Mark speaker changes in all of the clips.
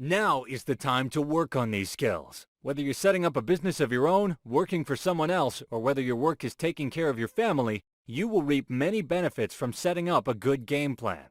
Speaker 1: Now is the time to work on these skills. Whether you're setting up a business of your own, working for someone else, or whether your work is taking care of your family, you will reap many benefits from setting up a good game plan.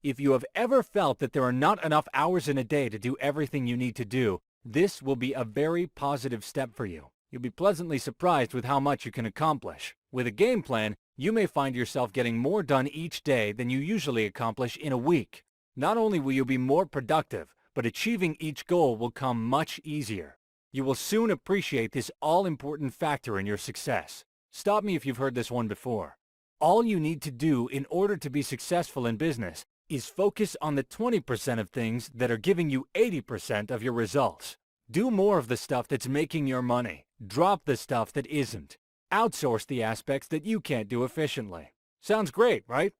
Speaker 1: If you have ever felt that there are not enough hours in a day to do everything you need to do, this will be a very positive step for you. You'll be pleasantly surprised with how much you can accomplish. With a game plan, you may find yourself getting more done each day than you usually accomplish in a week. Not only will you be more productive, but achieving each goal will come much easier. You will soon appreciate this all-important factor in your success. Stop me if you've heard this one before. All you need to do in order to be successful in business is focus on the 20% of things that are giving you 80% of your results. Do more of the stuff that's making your money. Drop the stuff that isn't. Outsource the aspects that you can't do efficiently. Sounds great, right?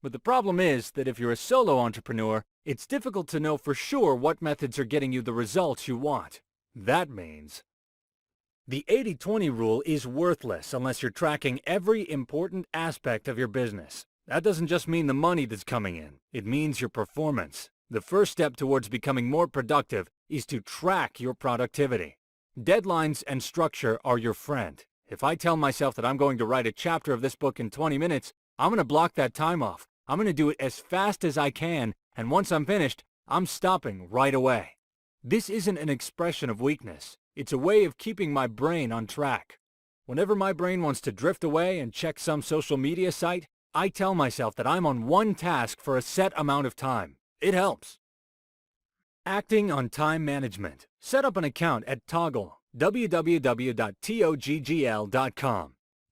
Speaker 1: But the problem is that if you're a solo entrepreneur, it's difficult to know for sure what methods are getting you the results you want. That means the 80-20 rule is worthless unless you're tracking every important aspect of your business. That doesn't just mean the money that's coming in. It means your performance. The first step towards becoming more productive is to track your productivity. Deadlines and structure are your friend. If I tell myself that I'm going to write a chapter of this book in 20 minutes, I'm going to block that time off. I'm going to do it as fast as I can, and once I'm finished, I'm stopping right away. This isn't an expression of weakness. It's a way of keeping my brain on track. Whenever my brain wants to drift away and check some social media site, I tell myself that I'm on one task for a set amount of time. It helps. Acting on time management. Set up an account at Toggl, www.toggl.com.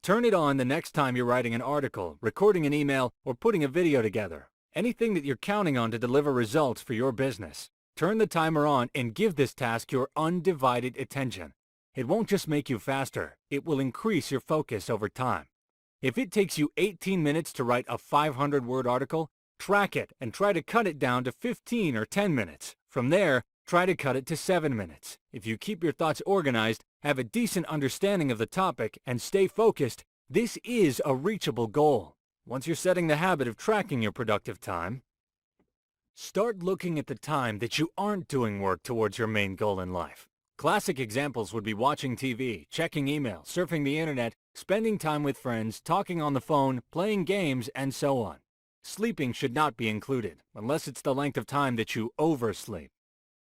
Speaker 1: Turn it on the next time you're writing an article, recording an email, or putting a video together. Anything that you're counting on to deliver results for your business. Turn the timer on and give this task your undivided attention. It won't just make you faster, it will increase your focus over time. If it takes you 18 minutes to write a 500-word article, track it and try to cut it down to 15 or 10 minutes. From there, try to cut it to 7 minutes. If you keep your thoughts organized, have a decent understanding of the topic, and stay focused, this is a reachable goal. Once you're setting the habit of tracking your productive time, start looking at the time that you aren't doing work towards your main goal in life. Classic examples would be watching TV, checking email, surfing the internet, spending time with friends, talking on the phone, playing games, and so on. Sleeping should not be included, unless it's the length of time that you oversleep.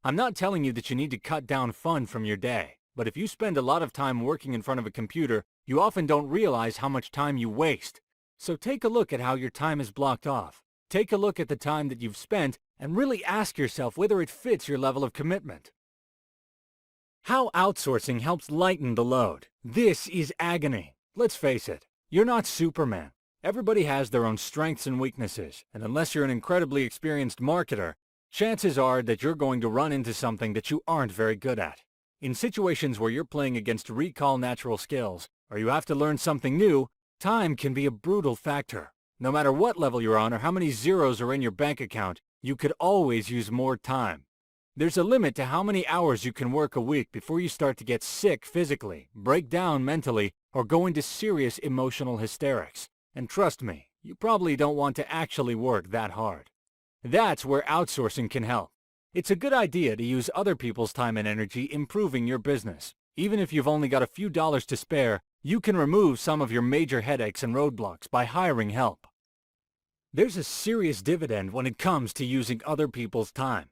Speaker 1: I'm not telling you that you need to cut down fun from your day, but if you spend a lot of time working in front of a computer, you often don't realize how much time you waste. So take a look at how your time is blocked off. Take a look at the time that you've spent and really ask yourself whether it fits your level of commitment. How outsourcing helps lighten the load. This is agony. Let's face it, you're not Superman. Everybody has their own strengths and weaknesses, and unless you're an incredibly experienced marketer, chances are that you're going to run into something that you aren't very good at. In situations where you're playing against recall natural skills, or you have to learn something new, time can be a brutal factor. No matter what level you're on or how many zeros are in your bank account, you could always use more time. There's a limit to how many hours you can work a week before you start to get sick physically, break down mentally, or go into serious emotional hysterics. And trust me, you probably don't want to actually work that hard. That's where outsourcing can help. It's a good idea to use other people's time and energy improving your business. Even if you've only got a few dollars to spare, you can remove some of your major headaches and roadblocks by hiring help. There's a serious dividend when it comes to using other people's time.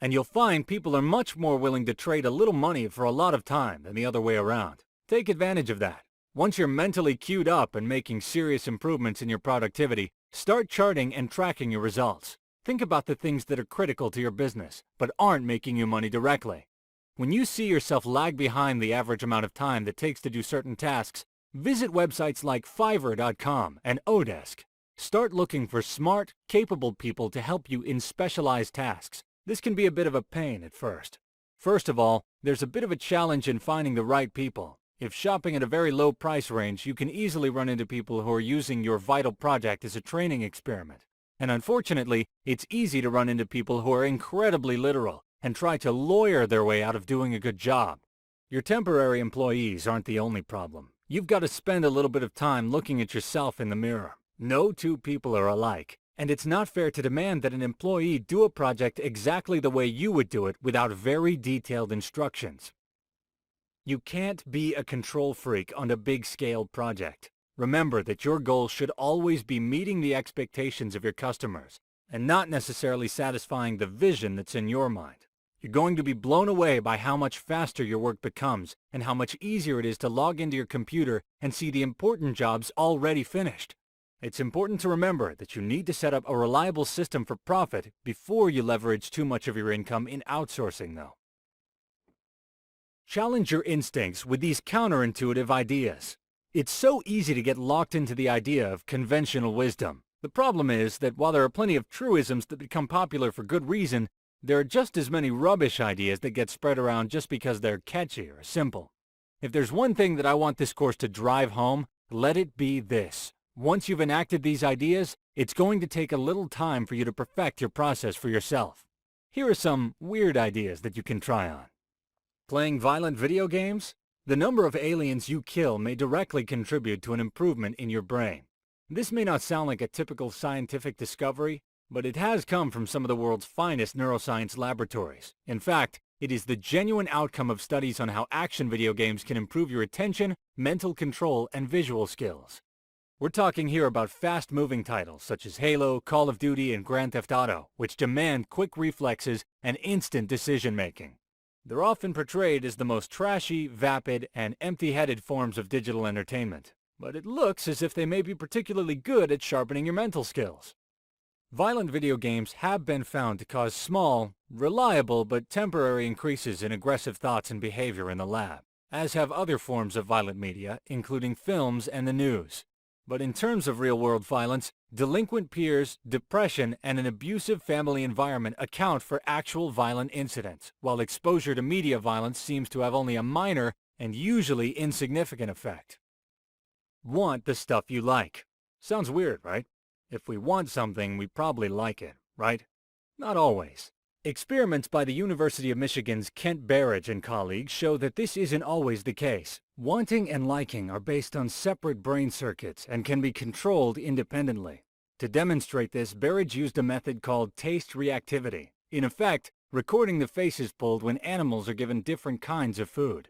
Speaker 1: And you'll find people are much more willing to trade a little money for a lot of time than the other way around. Take advantage of that. Once you're mentally queued up and making serious improvements in your productivity, start charting and tracking your results. Think about the things that are critical to your business, but aren't making you money directly. When you see yourself lag behind the average amount of time that takes to do certain tasks, visit websites like Fiverr.com and Odesk. Start looking for smart, capable people to help you in specialized tasks. This can be a bit of a pain at first. First of all, there's a bit of a challenge in finding the right people. If shopping at a very low price range, you can easily run into people who are using your vital project as a training experiment. And unfortunately, it's easy to run into people who are incredibly literal and try to lawyer their way out of doing a good job. Your temporary employees aren't the only problem. You've got to spend a little bit of time looking at yourself in the mirror. No two people are alike. And it's not fair to demand that an employee do a project exactly the way you would do it without very detailed instructions. You can't be a control freak on a big-scale project. Remember that your goal should always be meeting the expectations of your customers and not necessarily satisfying the vision that's in your mind. You're going to be blown away by how much faster your work becomes and how much easier it is to log into your computer and see the important jobs already finished. It's important to remember that you need to set up a reliable system for profit before you leverage too much of your income in outsourcing, though. Challenge your instincts with these counterintuitive ideas. It's so easy to get locked into the idea of conventional wisdom. The problem is that while there are plenty of truisms that become popular for good reason, there are just as many rubbish ideas that get spread around just because they're catchy or simple. If there's one thing that I want this course to drive home, let it be this. Once you've enacted these ideas, it's going to take a little time for you to perfect your process for yourself. Here are some weird ideas that you can try on. Playing violent video games? The number of aliens you kill may directly contribute to an improvement in your brain. This may not sound like a typical scientific discovery, but it has come from some of the world's finest neuroscience laboratories. In fact, it is the genuine outcome of studies on how action video games can improve your attention, mental control, and visual skills. We're talking here about fast-moving titles such as Halo, Call of Duty, and Grand Theft Auto, which demand quick reflexes and instant decision-making. They're often portrayed as the most trashy, vapid, and empty-headed forms of digital entertainment, but it looks as if they may be particularly good at sharpening your mental skills. Violent video games have been found to cause small, reliable, but temporary increases in aggressive thoughts and behavior in the lab, as have other forms of violent media, including films and the news. But in terms of real-world violence, delinquent peers, depression, and an abusive family environment account for actual violent incidents, while exposure to media violence seems to have only a minor and usually insignificant effect. Want the stuff you like. Sounds weird, right? If we want something, we probably like it, right? Not always. Experiments by the University of Michigan's Kent Berridge and colleagues show that this isn't always the case. Wanting and liking are based on separate brain circuits and can be controlled independently. To demonstrate this, Berridge used a method called taste reactivity. In effect, recording the faces pulled when animals are given different kinds of food.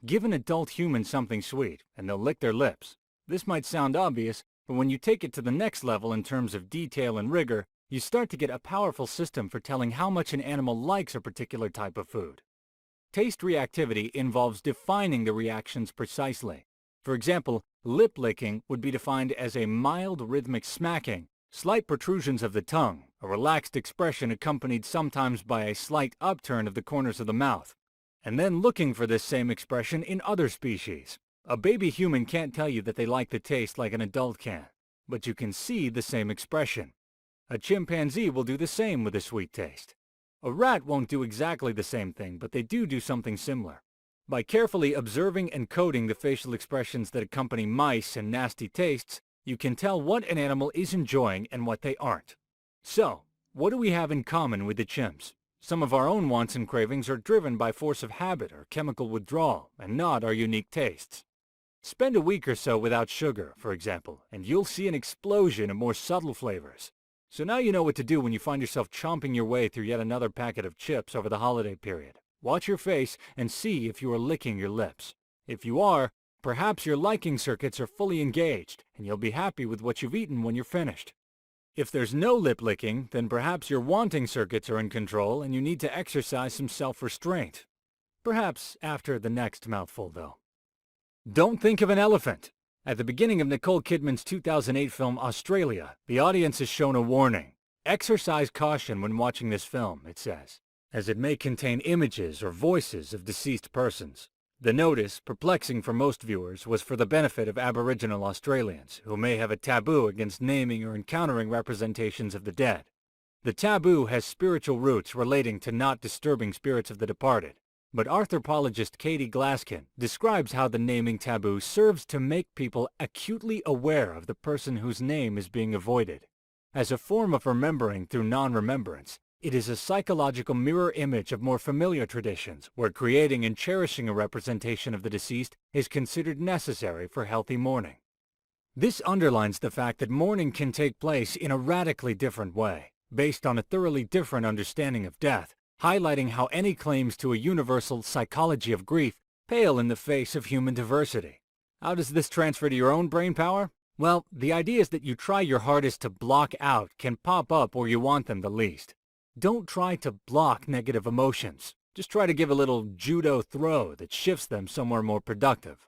Speaker 1: Give an adult human something sweet, and they'll lick their lips. This might sound obvious, but when you take it to the next level in terms of detail and rigor, you start to get a powerful system for telling how much an animal likes a particular type of food. Taste reactivity involves defining the reactions precisely. For example, lip licking would be defined as a mild rhythmic smacking, slight protrusions of the tongue, a relaxed expression accompanied sometimes by a slight upturn of the corners of the mouth, and then looking for this same expression in other species. A baby human can't tell you that they like the taste like an adult can, but you can see the same expression. A chimpanzee will do the same with a sweet taste. A rat won't do exactly the same thing, but they do something similar. By carefully observing and coding the facial expressions that accompany mice and nasty tastes, you can tell what an animal is enjoying and what they aren't. So, what do we have in common with the chimps? Some of our own wants and cravings are driven by force of habit or chemical withdrawal, and not our unique tastes. Spend a week or so without sugar, for example, and you'll see an explosion of more subtle flavors. So now you know what to do when you find yourself chomping your way through yet another packet of chips over the holiday period. Watch your face and see if you are licking your lips. If you are, perhaps your liking circuits are fully engaged, and you'll be happy with what you've eaten when you're finished. If there's no lip licking, then perhaps your wanting circuits are in control and you need to exercise some self-restraint. Perhaps after the next mouthful, though. Don't think of an elephant. At the beginning of Nicole Kidman's 2008 film Australia, the audience is shown a warning. Exercise caution when watching this film, it says, as it may contain images or voices of deceased persons. The notice, perplexing for most viewers, was for the benefit of Aboriginal Australians, who may have a taboo against naming or encountering representations of the dead. The taboo has spiritual roots relating to not disturbing spirits of the departed. But anthropologist Katie Glaskin describes how the naming taboo serves to make people acutely aware of the person whose name is being avoided. As a form of remembering through non-remembrance, it is a psychological mirror image of more familiar traditions, where creating and cherishing a representation of the deceased is considered necessary for healthy mourning. This underlines the fact that mourning can take place in a radically different way, based on a thoroughly different understanding of death, highlighting how any claims to a universal psychology of grief pale in the face of human diversity. How does this transfer to your own brain power? Well, the ideas that you try your hardest to block out can pop up where you want them the least. Don't try to block negative emotions. Just try to give a little judo throw that shifts them somewhere more productive.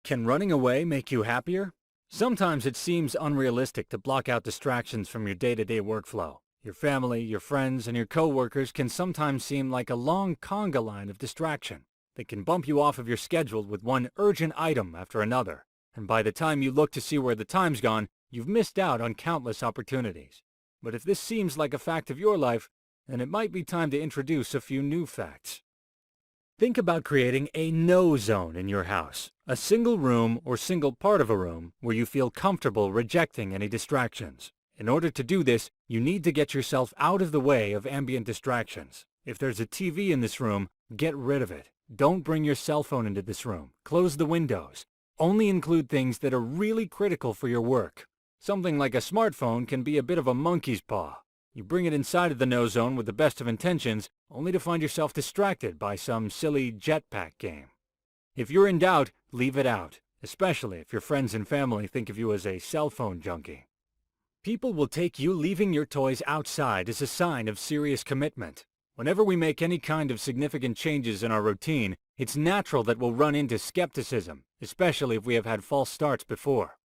Speaker 1: Can running away make you happier? Sometimes it seems unrealistic to block out distractions from your day-to-day workflow. Your family, your friends, and your coworkers can sometimes seem like a long conga line of distraction. They can bump you off of your schedule with one urgent item after another. And by the time you look to see where the time's gone, you've missed out on countless opportunities. But if this seems like a fact of your life, then it might be time to introduce a few new facts. Think about creating a no zone in your house, a single room or single part of a room where you feel comfortable rejecting any distractions. In order to do this, you need to get yourself out of the way of ambient distractions. If there's a TV in this room, get rid of it. Don't bring your cell phone into this room. Close the windows. Only include things that are really critical for your work. Something like a smartphone can be a bit of a monkey's paw. You bring it inside of the no zone with the best of intentions, only to find yourself distracted by some silly jetpack game. If you're in doubt, leave it out, especially if your friends and family think of you as a cell phone junkie. People will take you leaving your toys outside as a sign of serious commitment. Whenever we make any kind of significant changes in our routine, it's natural that we'll run into skepticism, especially if we have had false starts before.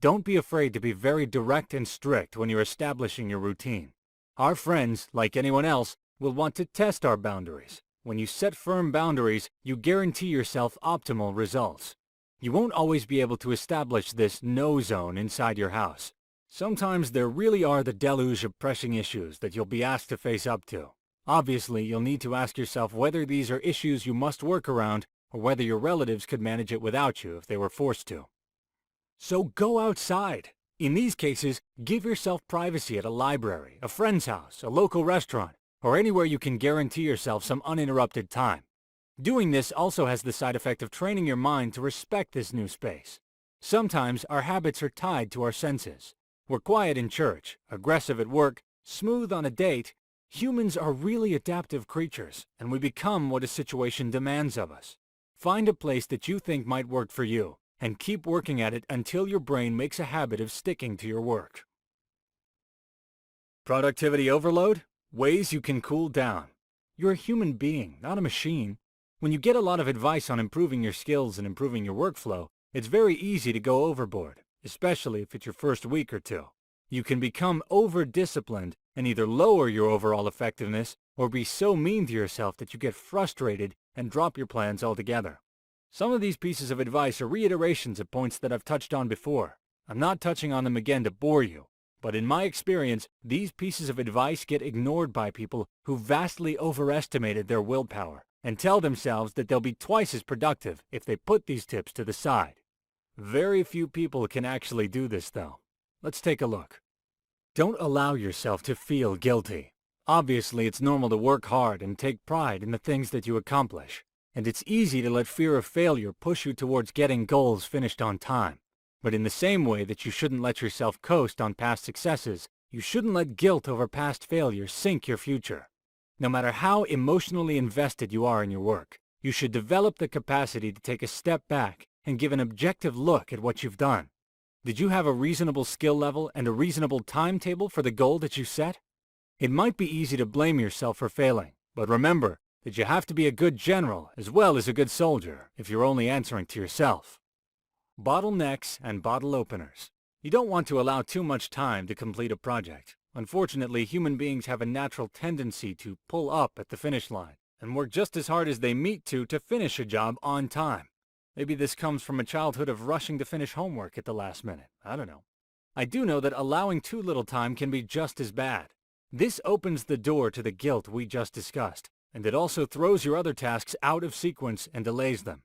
Speaker 1: Don't be afraid to be very direct and strict when you're establishing your routine. Our friends, like anyone else, will want to test our boundaries. When you set firm boundaries, you guarantee yourself optimal results. You won't always be able to establish this no zone inside your house. Sometimes there really are the deluge of pressing issues that you'll be asked to face up to. Obviously, you'll need to ask yourself whether these are issues you must work around or whether your relatives could manage it without you if they were forced to. So go outside. In these cases, give yourself privacy at a library, a friend's house, a local restaurant, or anywhere you can guarantee yourself some uninterrupted time. Doing this also has the side effect of training your mind to respect this new space. Sometimes our habits are tied to our senses. We're quiet in church, aggressive at work, smooth on a date. Humans are really adaptive creatures, and we become what a situation demands of us. Find a place that you think might work for you, and keep working at it until your brain makes a habit of sticking to your work. Productivity overload? Ways you can cool down. You're a human being, not a machine. When you get a lot of advice on improving your skills and improving your workflow, it's very easy to go overboard, especially if it's your first week or two. You can become over-disciplined and either lower your overall effectiveness or be so mean to yourself that you get frustrated and drop your plans altogether. Some of these pieces of advice are reiterations of points that I've touched on before. I'm not touching on them again to bore you, but in my experience, these pieces of advice get ignored by people who vastly overestimated their willpower and tell themselves that they'll be twice as productive if they put these tips to the side. Very few people can actually do this, though. Let's take a look. Don't allow yourself to feel guilty. Obviously, it's normal to work hard and take pride in the things that you accomplish. And it's easy to let fear of failure push you towards getting goals finished on time. But in the same way that you shouldn't let yourself coast on past successes, you shouldn't let guilt over past failures sink your future. No matter how emotionally invested you are in your work, you should develop the capacity to take a step back and give an objective look at what you've done. Did you have a reasonable skill level and a reasonable timetable for the goal that you set? It might be easy to blame yourself for failing, but remember that you have to be a good general as well as a good soldier if you're only answering to yourself. Bottlenecks and bottle openers. You don't want to allow too much time to complete a project. Unfortunately, human beings have a natural tendency to pull up at the finish line and work just as hard as they meet to finish a job on time. Maybe this comes from a childhood of rushing to finish homework at the last minute. I don't know. I do know that allowing too little time can be just as bad. This opens the door to the guilt we just discussed, and it also throws your other tasks out of sequence and delays them.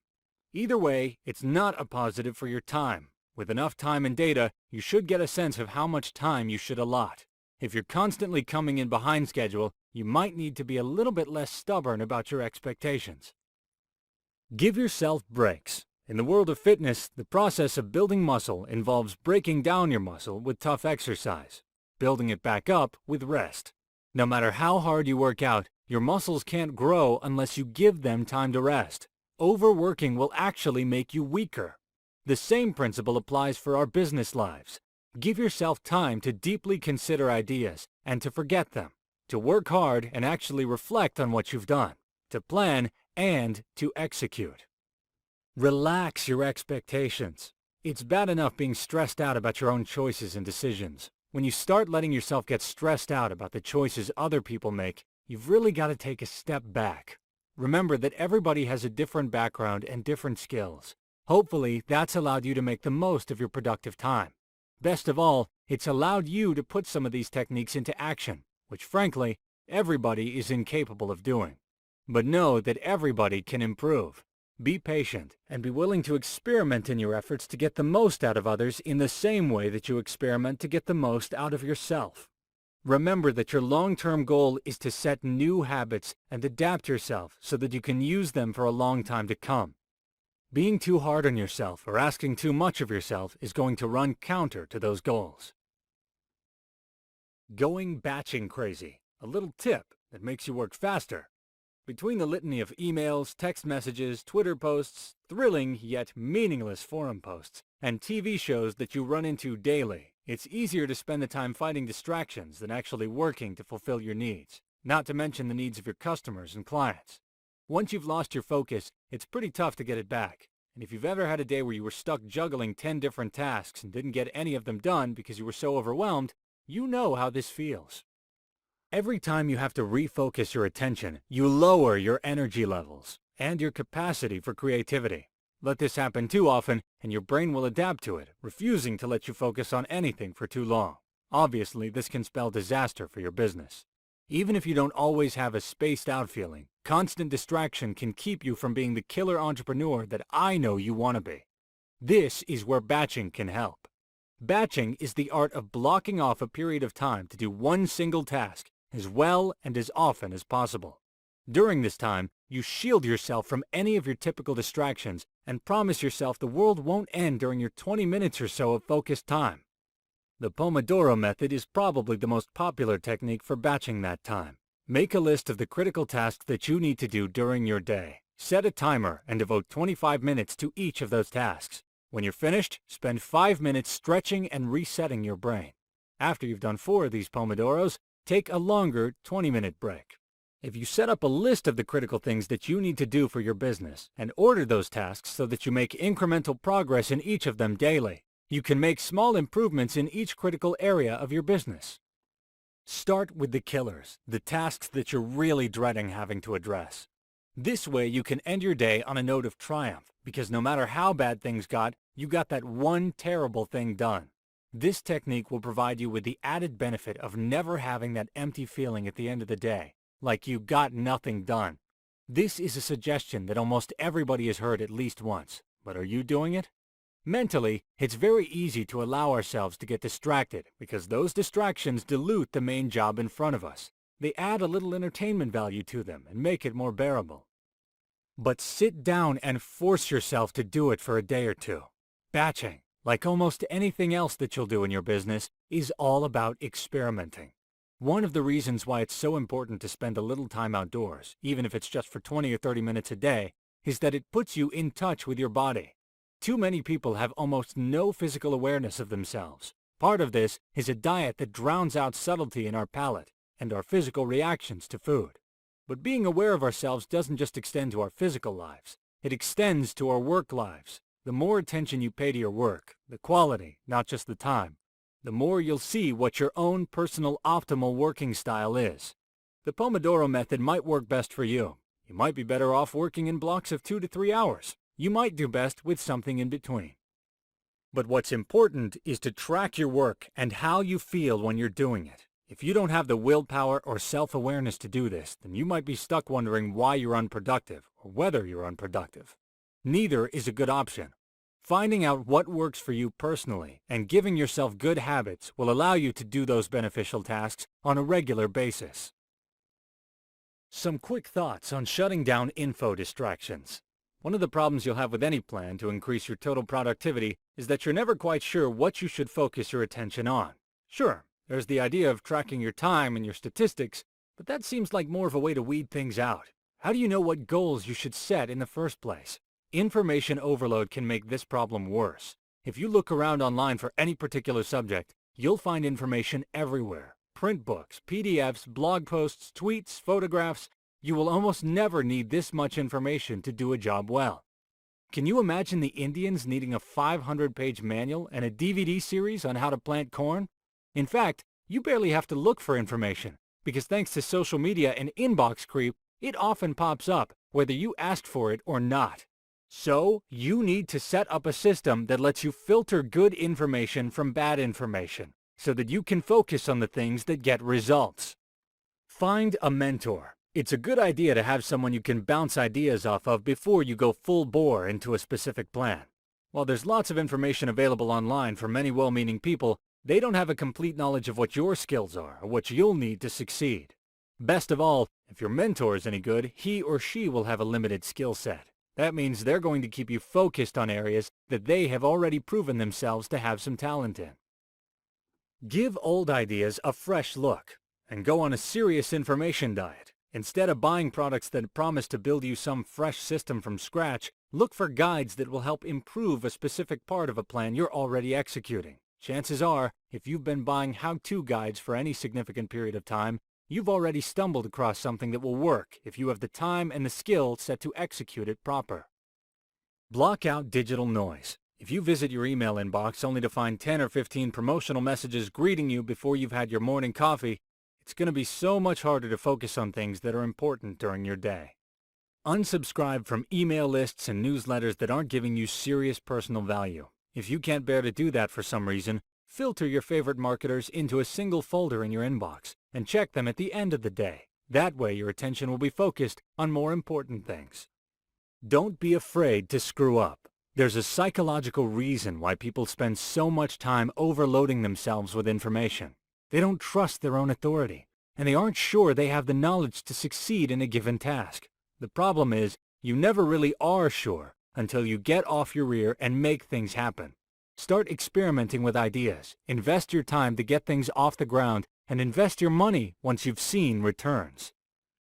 Speaker 1: Either way, it's not a positive for your time. With enough time and data, you should get a sense of how much time you should allot. If you're constantly coming in behind schedule, you might need to be a little bit less stubborn about your expectations. Give yourself breaks. In the world of fitness, the process of building muscle involves breaking down your muscle with tough exercise, building it back up with rest. No matter how hard you work out, your muscles can't grow unless you give them time to rest. Overworking will actually make you weaker. The same principle applies for our business lives. Give yourself time to deeply consider ideas and to forget them, to work hard and actually reflect on what you've done, to plan and to execute. Relax your expectations. It's bad enough being stressed out about your own choices and decisions. When you start letting yourself get stressed out about the choices other people make, you've really got to take a step back. Remember that everybody has a different background and different skills. Hopefully, that's allowed you to make the most of your productive time. Best of all, it's allowed you to put some of these techniques into action, which frankly, everybody is incapable of doing. But know that everybody can improve. Be patient and be willing to experiment in your efforts to get the most out of others in the same way that you experiment to get the most out of yourself. Remember that your long-term goal is to set new habits and adapt yourself so that you can use them for a long time to come. Being too hard on yourself or asking too much of yourself is going to run counter to those goals. Going batching crazy, a little tip that makes you work faster. Between the litany of emails, text messages, Twitter posts, thrilling yet meaningless forum posts, and TV shows that you run into daily, it's easier to spend the time fighting distractions than actually working to fulfill your needs, not to mention the needs of your customers and clients. Once you've lost your focus, it's pretty tough to get it back. And if you've ever had a day where you were stuck juggling 10 different tasks and didn't get any of them done because you were so overwhelmed, you know how this feels. Every time you have to refocus your attention, you lower your energy levels and your capacity for creativity. Let this happen too often, and your brain will adapt to it, refusing to let you focus on anything for too long. Obviously, this can spell disaster for your business. Even if you don't always have a spaced-out feeling, constant distraction can keep you from being the killer entrepreneur that I know you want to be. This is where batching can help. Batching is the art of blocking off a period of time to do one single task as well and as often as possible. During this time, you shield yourself from any of your typical distractions and promise yourself the world won't end during your 20 minutes or so of focused time. The Pomodoro method is probably the most popular technique for batching that time. Make a list of the critical tasks that you need to do during your day. Set a timer and devote 25 minutes to each of those tasks. When you're finished, spend 5 minutes stretching and resetting your brain. After you've done 4 of these Pomodoros, take a longer 20-minute break. If you set up a list of the critical things that you need to do for your business and order those tasks so that you make incremental progress in each of them daily, you can make small improvements in each critical area of your business. Start with the killers, the tasks that you're really dreading having to address. This way you can end your day on a note of triumph, because no matter how bad things got, you got that one terrible thing done. This technique will provide you with the added benefit of never having that empty feeling at the end of the day, like you got nothing done. This is a suggestion that almost everybody has heard at least once, but are you doing it? Mentally, it's very easy to allow ourselves to get distracted because those distractions dilute the main job in front of us. They add a little entertainment value to them and make it more bearable. But sit down and force yourself to do it for a day or two. Batching, like almost anything else that you'll do in your business, is all about experimenting. One of the reasons why it's so important to spend a little time outdoors, even if it's just for 20 or 30 minutes a day, is that it puts you in touch with your body. Too many people have almost no physical awareness of themselves. Part of this is a diet that drowns out subtlety in our palate and our physical reactions to food. But being aware of ourselves doesn't just extend to our physical lives. It extends to our work lives. The more attention you pay to your work, the quality, not just the time, the more you'll see what your own personal optimal working style is. The Pomodoro method might work best for you. You might be better off working in blocks of 2 to 3 hours. You might do best with something in between. But what's important is to track your work and how you feel when you're doing it. If you don't have the willpower or self-awareness to do this, then you might be stuck wondering why you're unproductive or whether you're unproductive. Neither is a good option. Finding out what works for you personally and giving yourself good habits will allow you to do those beneficial tasks on a regular basis. Some quick thoughts on shutting down info distractions. One of the problems you'll have with any plan to increase your total productivity is that you're never quite sure what you should focus your attention on. Sure, there's the idea of tracking your time and your statistics, but that seems like more of a way to weed things out. How do you know what goals you should set in the first place? Information overload can make this problem worse. If you look around online for any particular subject, you'll find information everywhere. Print books, PDFs, blog posts, tweets, photographs. You will almost never need this much information to do a job well. Can you imagine the Indians needing a 500-page manual and a DVD series on how to plant corn? In fact, you barely have to look for information, because thanks to social media and inbox creep, it often pops up, whether you asked for it or not. So, you need to set up a system that lets you filter good information from bad information, so that you can focus on the things that get results. Find a mentor. It's a good idea to have someone you can bounce ideas off of before you go full bore into a specific plan. While there's lots of information available online from many well-meaning people, they don't have a complete knowledge of what your skills are or what you'll need to succeed. Best of all, if your mentor is any good, he or she will have a limited skill set. That means they're going to keep you focused on areas that they have already proven themselves to have some talent in. Give old ideas a fresh look and go on a serious information diet. Instead of buying products that promise to build you some fresh system from scratch, look for guides that will help improve a specific part of a plan you're already executing. Chances are, if you've been buying how-to guides for any significant period of time, you've already stumbled across something that will work if you have the time and the skill set to execute it proper. Block out digital noise. If you visit your email inbox only to find 10 or 15 promotional messages greeting you before you've had your morning coffee, it's going to be so much harder to focus on things that are important during your day. Unsubscribe from email lists and newsletters that aren't giving you serious personal value. If you can't bear to do that for some reason, filter your favorite marketers into a single folder in your inbox and check them at the end of the day. That way your attention will be focused on more important things. Don't be afraid to screw up. There's a psychological reason why people spend so much time overloading themselves with information. They don't trust their own authority, and they aren't sure they have the knowledge to succeed in a given task. The problem is, you never really are sure until you get off your rear and make things happen. Start experimenting with ideas, invest your time to get things off the ground, and invest your money once you've seen returns.